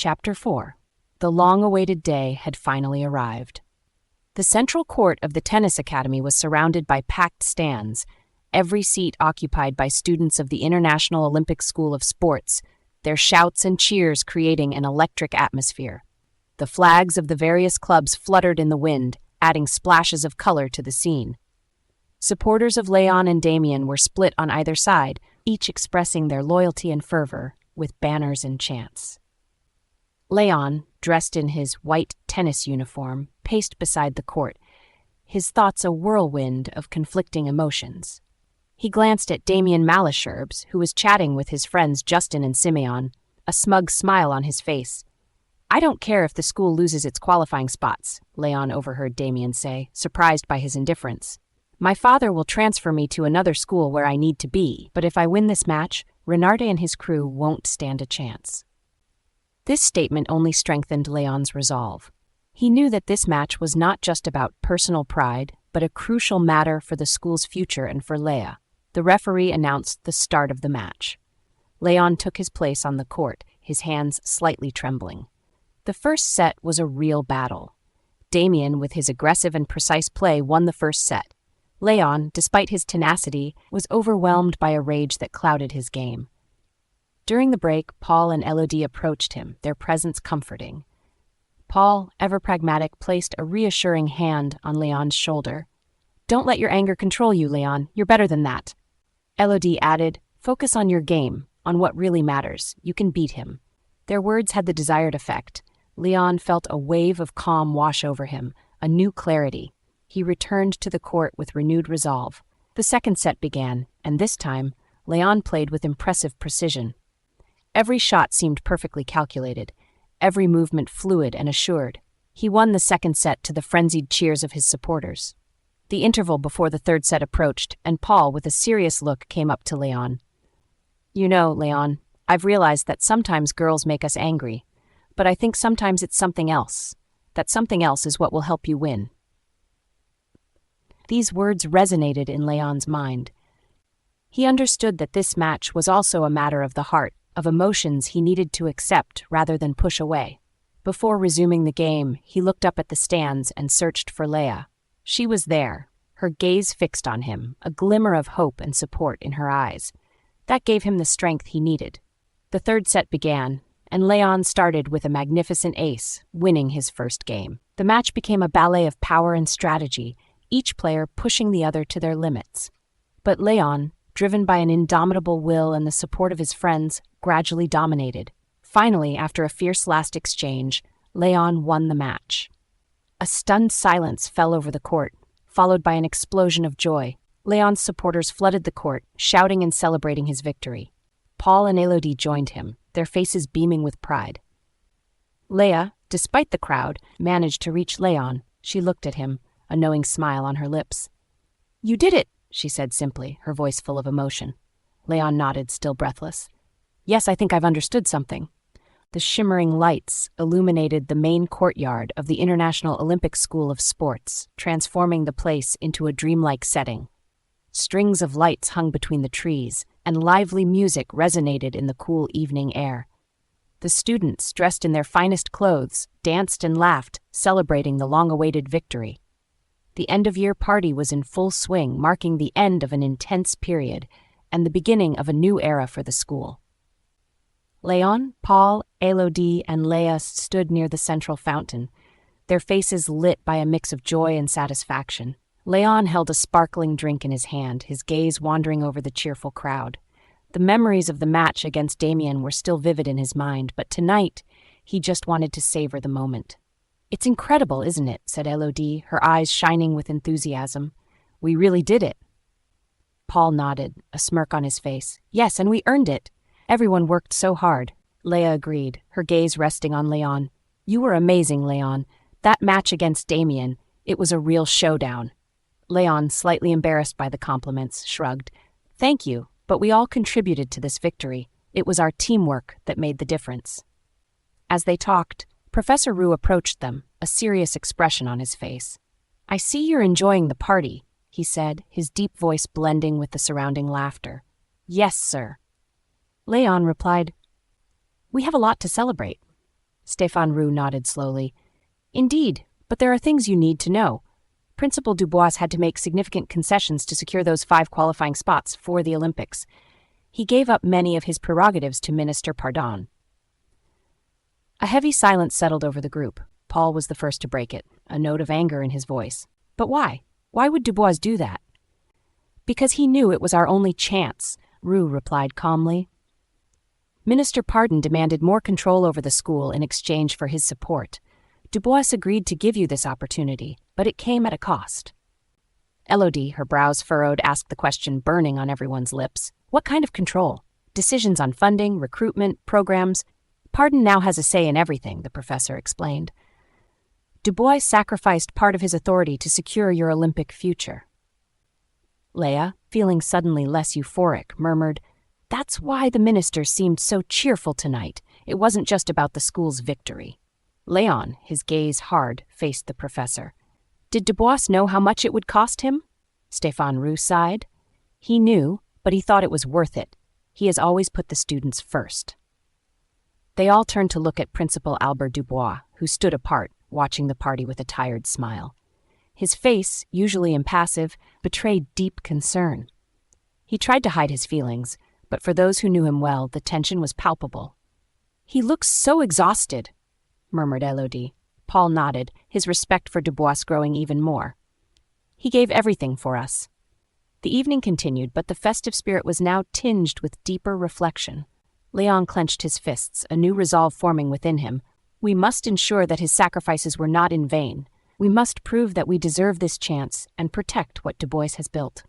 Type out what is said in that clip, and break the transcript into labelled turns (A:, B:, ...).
A: Chapter 4. The long-awaited day had finally arrived. The central court of the tennis academy was surrounded by packed stands, every seat occupied by students of the International Olympic School of Sports, their shouts and cheers creating an electric atmosphere. The flags of the various clubs fluttered in the wind, adding splashes of color to the scene. Supporters of Léon and Damien were split on either side, each expressing their loyalty and fervor with banners and chants. Léon, dressed in his white tennis uniform, paced beside the court, his thoughts a whirlwind of conflicting emotions. He glanced at Damien Malesherbes, who was chatting with his friends Justin and Simeon, a smug smile on his face. "I don't care if the school loses its qualifying spots," Léon overheard Damien say, surprised by his indifference. "My father will transfer me to another school where I need to be, but if I win this match, Renarde and his crew won't stand a chance." This statement only strengthened Léon's resolve. He knew that this match was not just about personal pride, but a crucial matter for the school's future and for Léa. The referee announced the start of the match. Léon took his place on the court, his hands slightly trembling. The first set was a real battle. Damien, with his aggressive and precise play, won the first set. Léon, despite his tenacity, was overwhelmed by a rage that clouded his game. During the break, Paul and Elodie approached him, their presence comforting. Paul, ever pragmatic, placed a reassuring hand on Léon's shoulder. "Don't let your anger control you, Léon. You're better than that." Elodie added, "Focus on your game, on what really matters. You can beat him." Their words had the desired effect. Léon felt a wave of calm wash over him, a new clarity. He returned to the court with renewed resolve. The second set began, and this time, Léon played with impressive precision. Every shot seemed perfectly calculated, every movement fluid and assured. He won the second set to the frenzied cheers of his supporters. The interval before the third set approached, and Paul, with a serious look, came up to Léon. "You know, Léon, I've realized that sometimes girls make us angry, but I think sometimes it's something else. That something else is what will help you win." These words resonated in Léon's mind. He understood that this match was also a matter of the heart, of emotions he needed to accept rather than push away. Before resuming the game, he looked up at the stands and searched for Léa. She was there, her gaze fixed on him, a glimmer of hope and support in her eyes. That gave him the strength he needed. The third set began, and Léon started with a magnificent ace, winning his first game. The match became a ballet of power and strategy, each player pushing the other to their limits. But Léon, driven by an indomitable will and the support of his friends, gradually dominated. Finally, after a fierce last exchange, Léon won the match. A stunned silence fell over the court, followed by an explosion of joy. Léon's supporters flooded the court, shouting and celebrating his victory. Paul and Elodie joined him, their faces beaming with pride. Léa, despite the crowd, managed to reach Léon. She looked at him, a knowing smile on her lips. "You did it," she said simply, her voice full of emotion. Léon nodded, still breathless. "Yes, I think I've understood something." The shimmering lights illuminated the main courtyard of the International Olympic School of Sports, transforming the place into a dreamlike setting. Strings of lights hung between the trees, and lively music resonated in the cool evening air. The students, dressed in their finest clothes, danced and laughed, celebrating the long-awaited victory. The end-of-year party was in full swing, marking the end of an intense period and the beginning of a new era for the school. Léon, Paul, Elodie, and Léa stood near the central fountain, their faces lit by a mix of joy and satisfaction. Léon held a sparkling drink in his hand, his gaze wandering over the cheerful crowd. The memories of the match against Damien were still vivid in his mind, but tonight he just wanted to savor the moment. "It's incredible, isn't it?" said Elodie, her eyes shining with enthusiasm. "We really did it." Paul nodded, a smirk on his face. "Yes, and we earned it. Everyone worked so hard." Léa agreed, her gaze resting on Léon. "You were amazing, Léon. That match against Damien, it was a real showdown." Léon, slightly embarrassed by the compliments, shrugged. "Thank you, but we all contributed to this victory. It was our teamwork that made the difference." As they talked, Professor Roux approached them, a serious expression on his face. "I see you're enjoying the party," he said, his deep voice blending with the surrounding laughter. "Yes, sir." Léon replied, "We have a lot to celebrate." Stéphane Roux nodded slowly. Indeed, but there are things you need to know. Principal Dubois had to make significant concessions to secure those 5 qualifying spots for the Olympics. He gave up many of his prerogatives to Minister Pardon. A heavy silence settled over the group. Paul was the first to break it, a note of anger in his voice. But why? Why would Dubois do that? Because he knew it was our only chance, Roux replied calmly. Minister Pardon demanded more control over the school in exchange for his support. Dubois agreed to give you this opportunity, but it came at a cost. Élodie, her brows furrowed, asked the question burning on everyone's lips. What kind of control? Decisions on funding, recruitment, programs? Pardon now has a say in everything, the professor explained. Dubois sacrificed part of his authority to secure your Olympic future. Leah, feeling suddenly less euphoric, murmured, That's why the minister seemed so cheerful tonight. It wasn't just about the school's victory. Léon, his gaze hard, faced the professor. Did Dubois know how much it would cost him? Stéphane Roux sighed. He knew, but he thought it was worth it. He has always put the students first. They all turned to look at Principal Albert Dubois, who stood apart, watching the party with a tired smile. His face, usually impassive, betrayed deep concern. He tried to hide his feelings, but for those who knew him well, the tension was palpable. He looks so exhausted, murmured Élodie. Paul nodded, his respect for Dubois growing even more. He gave everything for us. The evening continued, but the festive spirit was now tinged with deeper reflection. Léon clenched his fists, a new resolve forming within him. We must ensure that his sacrifices were not in vain. We must prove that we deserve this chance and protect what Dubois has built.